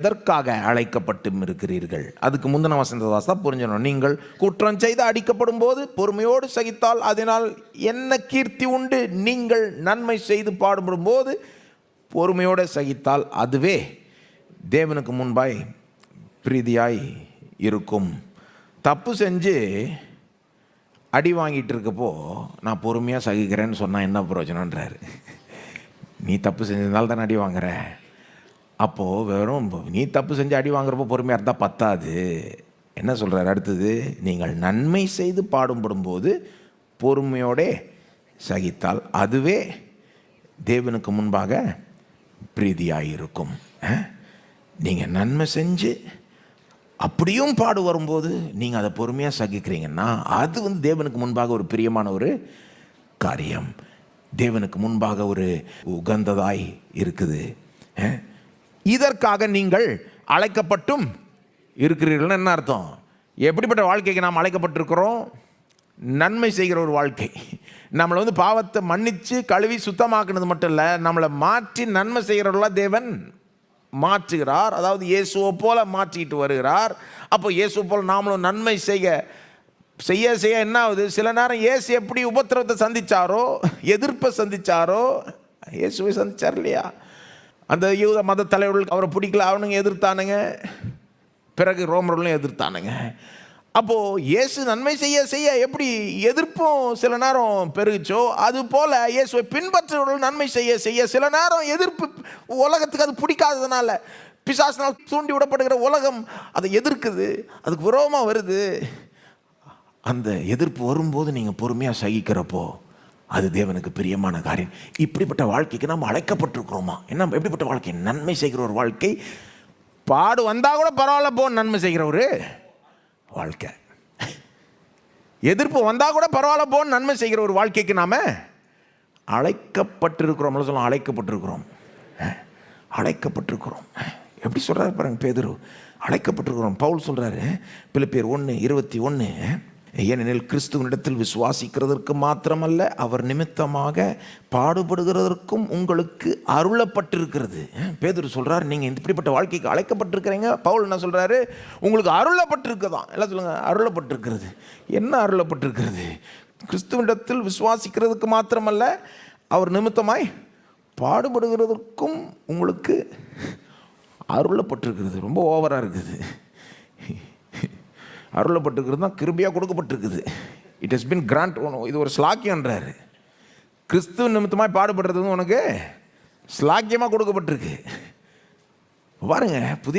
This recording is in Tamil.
எதற்காக அழைக்கப்பட்டும் இருக்கிறீர்கள்? அதுக்கு முந்தின வசனத்தை வாசித்தா புரிஞ்சிடணும். நீங்கள் குற்றம் செய்து அடிக்கப்படும் போது பொறுமையோடு சகித்தால் அதனால் என்ன கீர்த்தி உண்டு? நீங்கள் நன்மை செய்து பாடுபடும் போது பொறுமையோடு சகித்தால் அதுவே தேவனுக்கு முன்பாய் பிரீதியாய் இருக்கும். தப்பு செஞ்சு அடி வாங்கிட்டு இருக்கப்போ நான் பொறுமையாக சகிக்கிறேன்னு சொன்னால் என்ன பிரயோஜனன்றாரு. நீ தப்பு செஞ்சதுனால தானே அடி வாங்குற. அப்போது வெறும் நீ தப்பு செஞ்சு அடி வாங்குறப்போ பொறுமையாக இருந்தால் பத்தாது. என்ன சொல்கிறார் அடுத்தது? நீங்கள் நன்மை செய்து பாடுபடும்போது பொறுமையோட சகித்தால் அதுவே தேவனுக்கு முன்பாக பிரீதியாக இருக்கும். நீங்கள் நன்மை செஞ்சு அப்படியும் பாடு வரும்போது நீங்கள் அதை பொறுமையாக சகிக்கிறீங்கன்னா அது தேவனுக்கு முன்பாக ஒரு பிரியமான ஒரு காரியம், தேவனுக்கு முன்பாக ஒரு உகந்ததாய் இருக்குது. இதற்காக நீங்கள் அழைக்கப்பட்டும் இருக்கிறீர்கள். என்ன அர்த்தம்? எப்படிப்பட்ட வாழ்க்கைக்கு நாம் அழைக்கப்பட்டிருக்கிறோம்? நன்மை செய்கிற ஒரு வாழ்க்கை. நம்மளை பாவத்தை மன்னித்து கழுவி சுத்தமாக்குனது மட்டும் இல்லை, நம்மளை மாற்றி நன்மை செய்கிறவர்களாக தேவன் மாற்றுகிறார். அதாவது இயேசுவை போல மாற்றிக்கிட்டு வருகிறார். அப்போ இயேசுவை போல நாமளும் நன்மை செய்ய செய்ய என்ன ஆகுது? சில நேரம் இயேசு எப்படி உபத்திரவத்தை சந்திச்சாரோ, எதிர்ப்பை சந்திச்சாரோ, இயேசுவை சந்திச்சார் இல்லையா? அந்த யூத மத தலைவர்கள் அவரை பிடிக்கல, அவனுங்க எதிர்த்தானுங்க, பிறகு ரோமர்களும் எதிர்த்தானுங்க. அப்போது இயேசு நன்மை செய்ய செய்ய எப்படி எதிர்ப்பும் சில நேரம் பெருகிச்சோ, அது போல் இயேசுவை பின்பற்றவர்கள் நன்மை செய்ய செய்ய சில நேரம் எதிர்ப்பு உலகத்துக்கு அது பிடிக்காததுனால பிசாசினால் தூண்டி விடப்படுகிற உலகம் அதை எதிர்க்குது, அதுக்கு விரோதமாக வருது. அந்த எதிர்ப்பு வரும்போது நீங்கள் பொறுமையாக சகிக்கிறப்போ அது தேவனுக்கு பிரியமான காரியம். இப்படிப்பட்ட வாழ்க்கைக்கு நாம் அழைக்கப்பட்டிருக்கிறோமா? என்ன எப்படிப்பட்ட வாழ்க்கை? நன்மை செய்கிற ஒரு வாழ்க்கை. பாடு வந்தால் கூட பரவாயில்ல போ, நன்மை செய்கிற ஒரு வாழ்க்கை. எதிர்ப்பு வந்தால் கூட பரவாயில்ல போ, நன்மை செய்கிற ஒரு வாழ்க்கைக்கு நாம் அழைக்கப்பட்டிருக்கிறோம். சொல்லலாம், அழைக்கப்பட்டிருக்கிறோம், அழைக்கப்பட்டிருக்கிறோம். எப்படி சொல்கிறாரு பாருங்க பேதுரு, அழைக்கப்பட்டிருக்கிறோம். பவுல் சொல்கிறாரு பிலிப்பியர் 1:21, ஏனெனில் கிறிஸ்துவனிடத்தில் விசுவாசிக்கிறதற்கு மாத்திரமல்ல அவர் நிமித்தமாக பாடுபடுகிறதற்கும் உங்களுக்கு அருளப்பட்டிருக்கிறது. பேதுரு சொல்கிறார், நீங்கள் இப்படிப்பட்ட வாழ்க்கைக்கு அழைக்கப்பட்டிருக்கிறீங்க. பவுல் என்ன சொல்கிறாரு? உங்களுக்கு அருளப்பட்டிருக்குதான். எல்லாம் சொல்லுங்கள், அருளப்பட்டிருக்கிறது. என்ன அருளப்பட்டிருக்கிறது? கிறிஸ்துவனிடத்தில் விசுவாசிக்கிறதுக்கு மாத்திரமல்ல அவர் நிமித்தமாய் பாடுபடுகிறதற்கும் உங்களுக்கு அருளப்பட்டிருக்கிறது. ரொம்ப ஓவராக இருக்குது. அருளப்பட்டிருக்கிறது தான் கிருபையாக கொடுக்கப்பட்டிருக்குது. It has been granted. இது ஒரு ஸ்லாக்கியன்றாரு. கிறிஸ்துவ நிமித்தமாக பாடுபடுறது உனக்கு ஸ்லாக்கியமாக கொடுக்கப்பட்டிருக்கு. பாருங்க, புதிய